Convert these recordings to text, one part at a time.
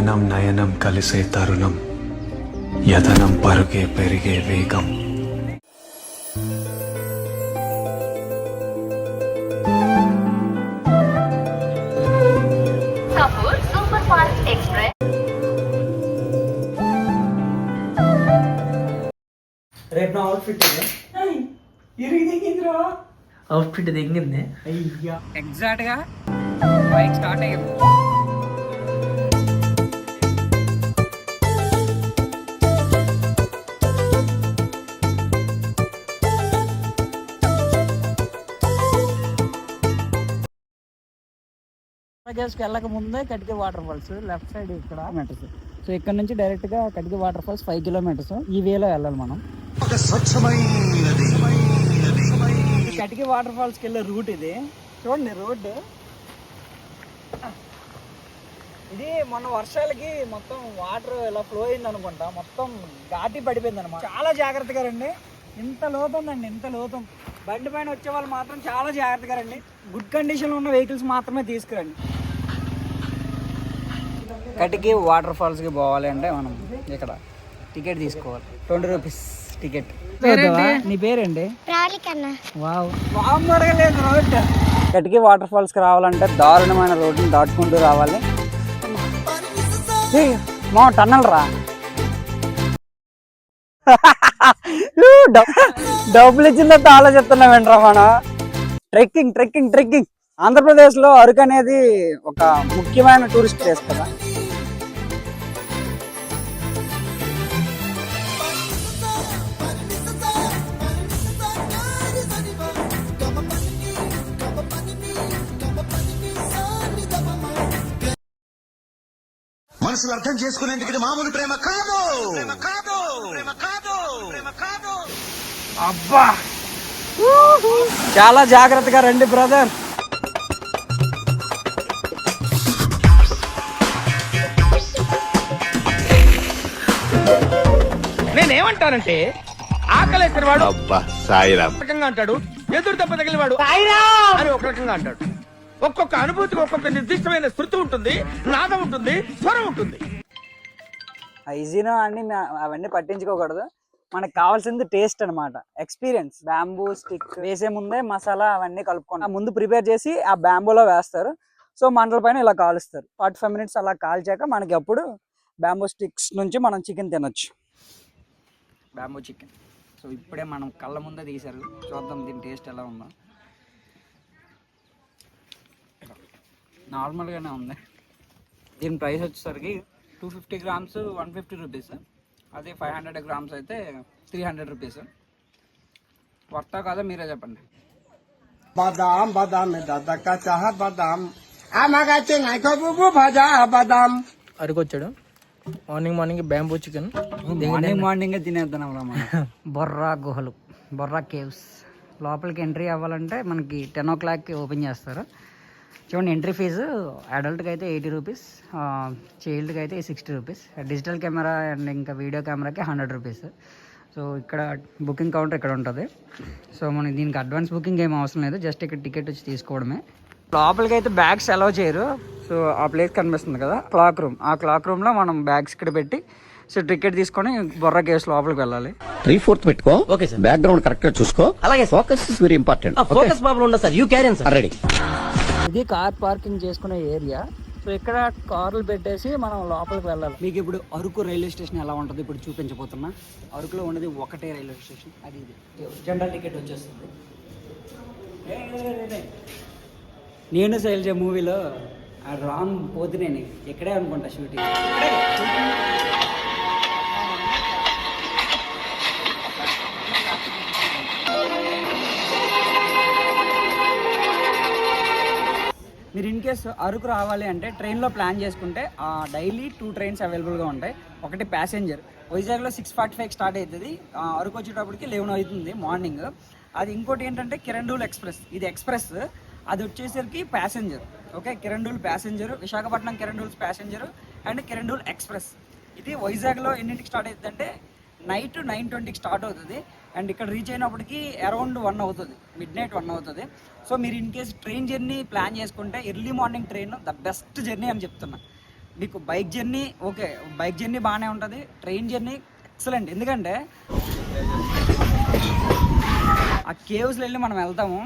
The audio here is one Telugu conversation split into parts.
నయనం నయనం కలిసే తరుణం యతనం పరుగే పెరిగే వేగం. Super fast express. రేపు నా అవుట్ఫిట్ అవుట్ఫిట్ దిగింది. అయ్యా ఎగ్జాక్ట్ గా బైక్ స్టార్ట్ అయ్యింది. వెళ్ళక ముందే కటికి వాటర్ ఫాల్స్ లెఫ్ట్ సైడ్ ఇక్కడ మీటర్స్. సో ఇక్కడ నుంచి డైరెక్ట్ గా కటికి వాటర్ ఫాల్స్ 5 కిలోమీటర్స్. ఈ వేలో వెళ్ళాలి మనం. కటికి వాటర్ ఫాల్స్కి వెళ్ళే రూట్ ఇది. చూడండి రోడ్డు ఇది. మొన్న వర్షాలకి మొత్తం వాటర్ ఇలా ఫ్లో అయింది అనుకుంటా, మొత్తం ఘాటి పడిపోయింది అనమాట. చాలా జాగ్రత్తగా రండి. ఇంత లోతు ఉందండి, ఇంత లోతు. బండి పైన వచ్చే వాళ్ళు మాత్రం చాలా జాగ్రత్తగా రండి. గుడ్ కండిషన్లో ఉన్న వెహికల్స్ మాత్రమే తీసుకురండి. కటికి వాటర్ ఫాల్స్కి పోవాలి అంటే మనం ఇక్కడ టికెట్ తీసుకోవాలి. 20 రూపీస్ టికెట్. నీ పేరేంటి? వావ్. అడగలేదు రోడ్. కటికి వాటర్ ఫాల్స్ కి రావాలంటే దారుణమైన రోడ్డుని దాటుకుంటూ రావాలి. మా టన్నల్ రా. డబ్బులు ఇచ్చిందంతా ఆలోచిస్తున్నాం ఏంట్రా మనం. Trekking trekking trekking. ఆంధ్రప్రదేశ్ లో అరకు అనేది ఒక ముఖ్యమైన టూరిస్ట్ ప్లేస్ కదా. మనసులు అర్థం చేసుకునేందుకు ఇది మామూలు ప్రేమ కాదు. అబ్బా చాలా జాగ్రత్తగా రండి బ్రదర్. నేనేమంటానంటే ఆకలేసిన వాడు రకంగా అంటాడు, ఎదురు దెబ్బ తగిలిన వాడు అని ఒక రకంగా అంటాడు. ఒక్కొక్క అనుభూతికి ఒక్కొక్క నిర్దిష్టమైన శృతి ఉంటుంది, నాదం ఉంటుంది, స్వరం ఉంటుంది. ఈజీనో అన్ని అవన్నీ పట్టించుకోకూడదు. మనకు కావాల్సింది టేస్ట్ అనమాట, ఎక్స్పీరియన్స్. బ్యాంబూ స్టిక్ వేసే ముందే మసాలా అవన్నీ కలుపుకొని ముందు ప్రిపేర్ చేసి ఆ బ్యాంబూలో వేస్తారు. సో మంటల పైన ఇలా కాలుస్తారు. 45 మినిట్స్ అలా కాల్చాక మనకి అప్పుడు బ్యాంబూ స్టిక్స్ నుంచి మనం చికెన్ తినొచ్చు. Bamboo chicken. సో ఇప్పుడే మనం కళ్ళ ముందే తీశారు. చూద్దాం దీని టేస్ట్ ఎలా ఉందో. నార్మల్గానే ఉంది. దీని ప్రైస్ వచ్చేసరికి 250 గ్రామ్స్ 150 రూపీస్. అదే 500 గ్రామ్స్ అయితే 300 రూపీస్. వర్తా కాదా మీరే చెప్పండి. బాదాం బాదాం దాదా చాహ బాదాం బాదాం. అరకు వచ్చాడు. Morning bamboo chicken. మార్నింగ్ తినేద్దాం. బొర్రా గుహలు, బొర్రా కేవ్స్. లోపలికి ఎంట్రీ అవ్వాలంటే మనకి 10 o'clockకి ఓపెన్ చేస్తారు. చూడండి, ఎంట్రీ ఫీజు అడల్ట్కి అయితే 80 రూపీస్, చైల్డ్కి అయితే 60 రూపీస్. డిజిటల్ కెమెరా అండ్ ఇంకా వీడియో కెమెరాకి 100 రూపీస్. సో ఇక్కడ బుకింగ్ కౌంటర్ ఇక్కడ ఉంటుంది. సో మనకి దీనికి అడ్వాన్స్ బుకింగ్ ఏం అవసరం లేదు, జస్ట్ ఇక్కడ టికెట్ వచ్చి తీసుకోవడమే. లోపలికి అయితే బ్యాగ్స్ అలౌ చేయరు. సో ఆ ప్లేస్ కనిపిస్తుంది కదా, క్లాక్ రూమ్. ఆ క్లాక్ రూమ్లో మనం బ్యాగ్స్ ఇక్కడ పెట్టి సో టికెట్ తీసుకొని బొర్రా కేవ్స్ లోపలికి వెళ్ళాలి. 3/4 పెట్టుకో. Okay sir. బ్యాక్గ్రౌండ్ కరెక్ట్ గా చూసుకో. అలాగే focus is very important. Focus problem ఉండదు sir. You carry on sir. Ready. ఇది కార్ పార్కింగ్ చేసుకునే ఏరియా. సో ఇక్కడ కార్లు పెట్టేసి మనం లోపలికి వెళ్ళాలి. మీకు ఇప్పుడు అరకు రైల్వే స్టేషన్ ఎలా ఉంటుంది ఇప్పుడు చూపించబోతున్నా. అరకులో ఉన్నది ఒకటే రైల్వే స్టేషన్, అది ఇది. జనరల్ టికెట్ వచ్చేస్తుంది. నేను శైలజ మూవీలో ఆ రామ్ పోతినేని ఇక్కడే అనుకుంటా షూటింగ్. మీరు ఇన్ కేసు అరకు రావాలి అంటే ట్రైన్లో ప్లాన్ చేసుకుంటే డైలీ 2 ట్రైన్స్ అవైలబుల్గా ఉంటాయి. ఒకటి ప్యాసింజర్, వైజాగ్లో 6:45 స్టార్ట్ అవుతుంది, అరకు వచ్చేటప్పటికి 11 అవుతుంది మార్నింగ్. అది ఇంకోటి ఏంటంటే కిరండూల్ ఎక్స్ప్రెస్. ఇది ఎక్స్ప్రెస్, అది వచ్చేసరికి passenger. Okay, Kirandul passenger, Visakhapatnam Kirandul's passenger and Kirandul express. ఇది వైజాగ్లో ఎన్నింటికి స్టార్ట్ అవుతుంది అంటే నైట్ 9:20కి స్టార్ట్ అవుతుంది. అండ్ ఇక్కడ రీచ్ అయినప్పటికీ అరౌండ్ 1 అవుతుంది, మిడ్-నైట్ 1 అవుతుంది. సో మీరు in case train journey plan చేసుకుంటే early morning train the best journey అని చెప్తున్నా. మీకు bike journey okay, bike journey బాగానే ఉంటుంది, ట్రైన్ జర్నీ ఎక్సలెంట్. ఎందుకంటే ఆ కేవ్స్లో వెళ్ళి మనం వెళ్తాము,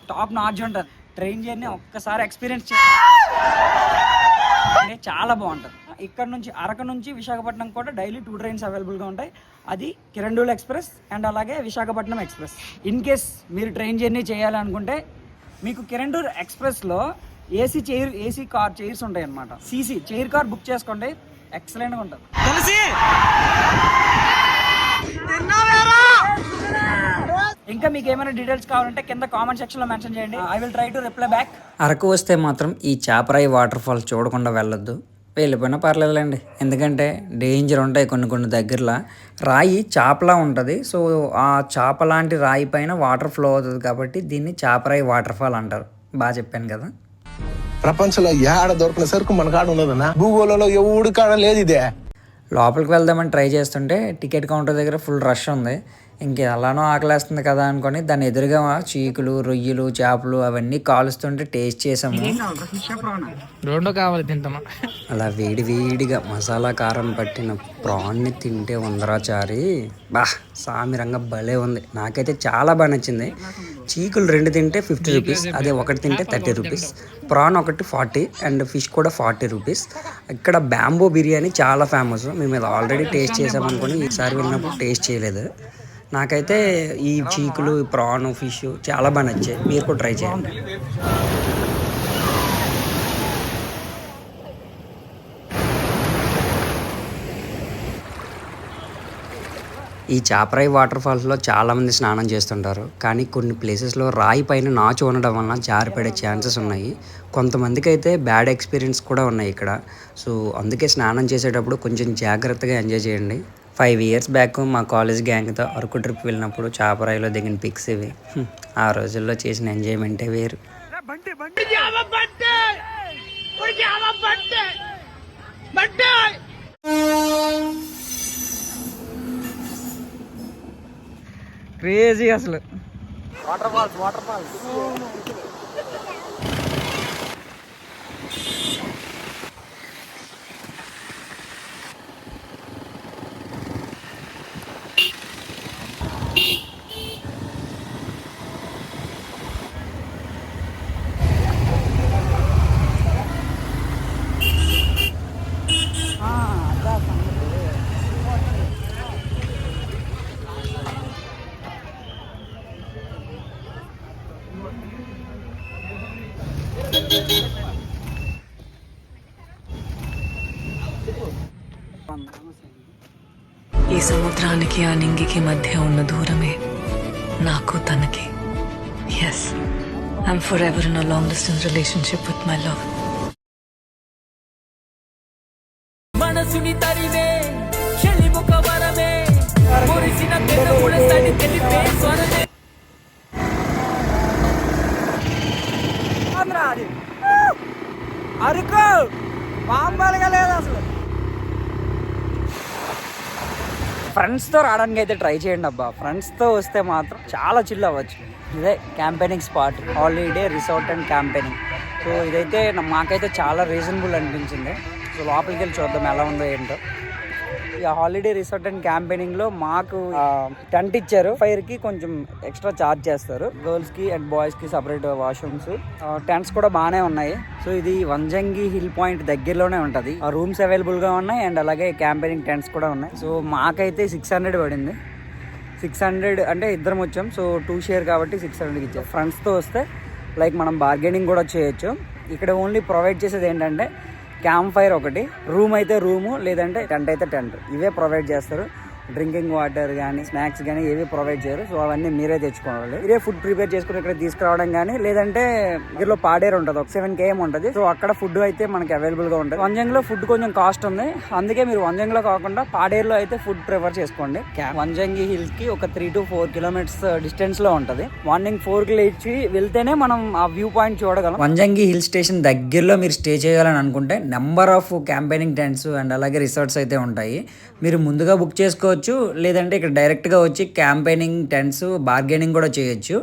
టాప్ నాచ్ ఉంటుంది. ట్రైన్ జర్నీ ఒక్కసారి ఎక్స్పీరియన్స్ చాలా బాగుంటుంది. ఇక్కడ నుంచి అరకు నుంచి విశాఖపట్నం కూడా డైలీ 2 ట్రైన్స్ అవైలబుల్గా ఉంటాయి. అది కిరండూల్ ఎక్స్ప్రెస్ అండ్ అలాగే విశాఖపట్నం ఎక్స్ప్రెస్. ఇన్ కేస్ మీరు ట్రైన్ జర్నీ చేయాలనుకుంటే మీకు కిరండూల్ ఎక్స్ప్రెస్లో ఏసీ కార్ చైర్స్ ఉంటాయి అన్నమాట. సీసీ చైర్ కార్ బుక్ చేసుకోండి, ఎక్సలెంట్గా ఉంటుంది. ఇంకా మీకు ఏమైనా డీటెయిల్స్ కావాలంటే కింద కామెంట్ సెక్షన్లో మెన్షన్ చేయండి. I will try to reply back. Araku వస్తే మాత్రం ఈ చాపరాయి వాటర్ ఫాల్స్ చూడకుండా వెళ్ళొద్దు. వెళ్ళిపోయినా పర్లేదులేండి, ఎందుకంటే డేంజర్ ఉంటాయి కొన్ని దగ్గరలో. రాయి చాపలా ఉంటుంది, సో ఆ చాప లాంటి రాయి పైన వాటర్ ఫ్లో అవుతుంది కాబట్టి దీన్ని చాపరాయి వాటర్ ఫాల్ అంటారు. బాగా చెప్పాను కదా. ప్రపంచంలో ఏడ దొరికిన సరుకు మన కాడ ఉన్నదన్నా, భూగోళంలో ఎవడు కాడ లేదు ఇదే. లోపలికి వెళ్దామని ట్రై చేస్తుంటే టికెట్ కౌంటర్ దగ్గర ఫుల్ రష్ ఉంది. ఇంకెలానో ఆకలేస్తుంది కదా అనుకొని దాని ఎదురుగా చీకులు, రొయ్యలు, చేపలు అవన్నీ కాలుస్తుంటే టేస్ట్ చేసాము. రెండో కావాలి తింటామా. అలా వేడిగా మసాలా కారం పట్టిన ప్రాన్ని తింటే ఉందరాచారి బా సామిరంగా భలే ఉంది. నాకైతే చాలా బాగా నచ్చింది. చీకులు 2 తింటే 50 రూపీస్, అదే ఒకటి తింటే 30 రూపీస్. ప్రాన్ ఒకటి 40 అండ్ ఫిష్ కూడా 40 రూపీస్. ఇక్కడ బ్యాంబో బిర్యానీ చాలా ఫేమస్. మేము ఇది ఆల్రెడీ టేస్ట్ చేసామనుకొని ఈసారి వెళ్ళినప్పుడు టేస్ట్ చేయలేదు. నాకైతే ఈ చీకులు, ప్రాన్, ఫిష్ చాలా బాగా నచ్చాయి. మీరు కూడా ట్రై చేయండి. ఈ చాపరాయి వాటర్ ఫాల్స్లో చాలామంది స్నానం చేస్తుంటారు, కానీ కొన్ని ప్లేసెస్లో రాయి పైన నాచు ఉండడం వలన జారిపడే ఛాన్సెస్ ఉన్నాయి. కొంతమందికి అయితే బ్యాడ్ ఎక్స్పీరియన్స్ కూడా ఉన్నాయి ఇక్కడ. సో అందుకే స్నానం చేసేటప్పుడు కొంచెం జాగ్రత్తగా ఎంజాయ్ చేయండి. 5 years బ్యాక్ మా కాలేజ్ గ్యాంగ్తో అరకు ట్రిప్ వెళ్ళినప్పుడు చాపరాయిలో దిగిన పిక్స్ ఇవి. ఆ రోజుల్లో చేసిన ఎంజాయ్మెంటే వేరు. క్రేజీ అసలు. వాటర్ ఫాల్స్ ఈ సముద్రానికి ఆ నింగికి మధ్య ఉన్న దూరమే నాకు తనకి. Yes, I'm forever in a long distance relationship with my love. మనసుని తరివే చెలిముక వరమే మురిసిన పెదవుల సడి తెలిపే స్వరమే. అరకు మామూలుగా లేదు అసలు. ఫ్రెండ్స్తో రావడానికి అయితే ట్రై చేయండి అబ్బా. ఫ్రెండ్స్తో వస్తే మాత్రం చాలా చిల్ అవ్వచ్చు. ఇదే campaigning spot, holiday resort and campaigning. So ఇదైతే మాకైతే చాలా రీజనబుల్ అనిపించింది. సో లోపలికి వెళ్ళి చూద్దాం ఎలా ఉందో ఏంటో. ఈ హాలిడే రిసార్ట్ అండ్ క్యాంపెయినింగ్లో మాకు టెంట్ ఇచ్చారు. ఫైర్కి కొంచెం ఎక్స్ట్రా ఛార్జ్ చేస్తారు. గర్ల్స్కి అండ్ బాయ్స్కి సపరేట్ వాష్రూమ్స్, టెంట్స్ కూడా బాగానే ఉన్నాయి. సో ఇది వంజంగి హిల్ పాయింట్ దగ్గరలోనే ఉంటుంది. రూమ్స్ అవైలబుల్గా ఉన్నాయి అండ్ అలాగే క్యాంపెయినింగ్ టెంట్స్ కూడా ఉన్నాయి. సో మాకైతే 600 పడింది. 600 అంటే ఇద్దరం వచ్చాం. సో 2 షేర్ కాబట్టి 600 ఇచ్చారు. ఫ్రెండ్స్తో వస్తే లైక్ మనం బార్గెనింగ్ కూడా చేయొచ్చు. ఇక్కడ ఓన్లీ ప్రొవైడ్ చేసేది ఏంటంటే క్యాంప్ ఫైర్ ఒకటి, రూమ్ అయితే రూము, లేదంటే టెంట్ అయితే టెంట్. ఇవే ప్రొవైడ్ చేస్తారు. డ్రింకింగ్ వాటర్ కానీ స్నాక్స్ కానీ ఏవి ప్రొవైడ్ చేయరు. సో అవన్నీ మీరే తెచ్చుకోవాలి. ఇదే ఫుడ్ ప్రిపేర్ చేసుకుని ఇక్కడ తీసుకురావడం కానీ, లేదంటే దగ్గరలో పాడేరు ఉంటుంది, ఒక 7 km ఉంటుంది. సో అక్కడ ఫుడ్ అయితే మనకి అవైలబుల్గా ఉంటుంది. వంజంగిలో ఫుడ్ కొంచెం కాస్ట్ ఉంది, అందుకే మీరు వంజంగిలో కాకుండా పాడేరులో అయితే ఫుడ్ ప్రిఫర్ చేసుకోండి. వంజంగి హిల్స్ కి ఒక 3 to 4 kilometers డిస్టెన్స్ లో ఉంటుంది. మార్నింగ్ 4కి లేచి వెళ్తేనే మనం ఆ వ్యూ పాయింట్ చూడగలం. వంజంగి హిల్ స్టేషన్ దగ్గరలో మీరు స్టే చేయాలని అనుకుంటే number of campaigning tents and అలాగే రిసార్ట్స్ అయితే ఉంటాయి. మీరు ముందుగా బుక్ చేసుకోవచ్చు, లేదంటే ఇక్కడ డైరెక్ట్గా వచ్చి క్యాంపెయినింగ్ టెంట్స్ బార్గెనింగ్ కూడా చేయొచ్చు.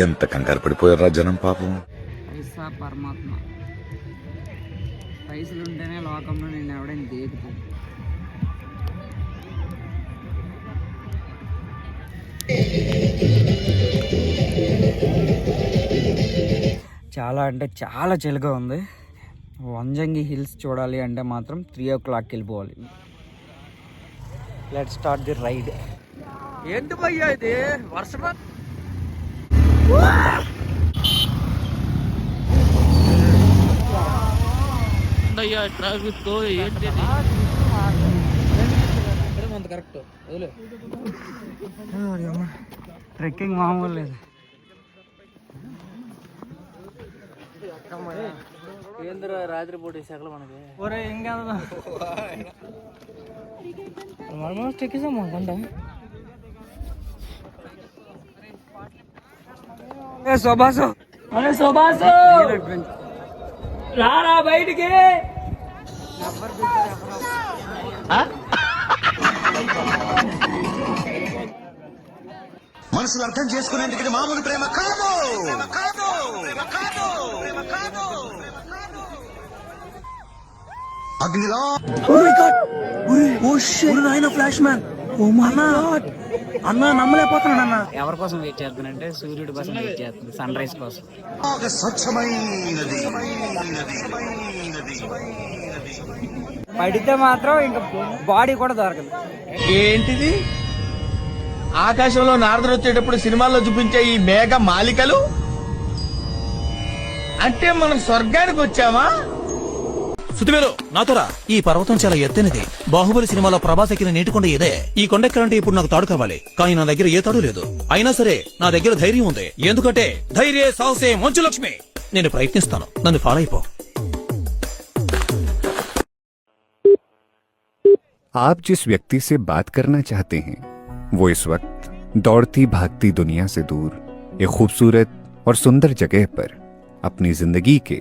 ఎంత కంగారు పడిపోయారా జనం పాపం. పైసా పరమాత్మ. పైసలు ఉంటేనే లోకంలో నేను ఎవడైనా దేకుతాను. చాలా అంటే చాలా చలిగా ఉంది. వంజంగి హిల్స్ చూడాలి అంటే మాత్రం 3 o'clock వెళ్ళిపోవాలి. Let's start the ride. ఏంటి భయ్యా ఇది వర్షం? ట్రాఫిక్ ఏంటి కరెక్ట్ ట్రెక్కింగ్ మామూలు లేదు. ఏంద్ర రాత్రి పూట సెకలు మనకి ఇంకా ఆల్మోస్ట్ ఎక్కేసాము కొండ. శోభాసు అరే శోభాసు రారా బయటికి. మనసులు అర్థం చేసుకునేందుకు ఇది మామూలు ప్రేమ కాదు. అగ్నిలో ఫ్లాష్ మ్యాన్ అన్న నమ్మలేకపోతున్నాడు అన్న. ఎవరి కోసం వెయిట్ చేస్తున్నానంటే సూర్యుడి కోసం వెయిట్ చేస్తుంది, సన్ రైజ్ కోసం. స్వచ్ఛమైనది పడితే మాత్రం ఇంకా బాడీ కూడా దొరకదు. ఏంటిది? ఆకాశంలో నారదుడు వచ్చేటప్పుడు సినిమాల్లో చూపించే ఈ మేఘ మాలికలు అంటే మనం స్వర్గానికి వచ్చామా? సుతివేలు నాతోరా. ఈ పర్వతం చాలా ఎత్తైనది. బాహుబలి సినిమాలో ప్రభాస్ ఎక్కిన నీటి కొండ ఇదే. ఈ కొండ ఎక్కాలంటే ఇప్పుడు నాకు తాడు కావాలి, కానీ నా దగ్గర ఏ తాడు లేదు. అయినా సరే నా దగ్గర ధైర్యం ఉంది, ఎందుకంటే ధైర్యే సాహసే మంచు లక్ష్మి. నేను ప్రయత్నిస్తాను, నన్ను ఫాలో అయిపో. आप जिस व्यक्ति से बात करना चाहते हैं वो इस वक्त दौड़ती भागती दुनिया से दूर एक खूबसूरत और सुंदर जगह पर अपनी जिंदगी के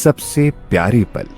सबसे प्यारे पल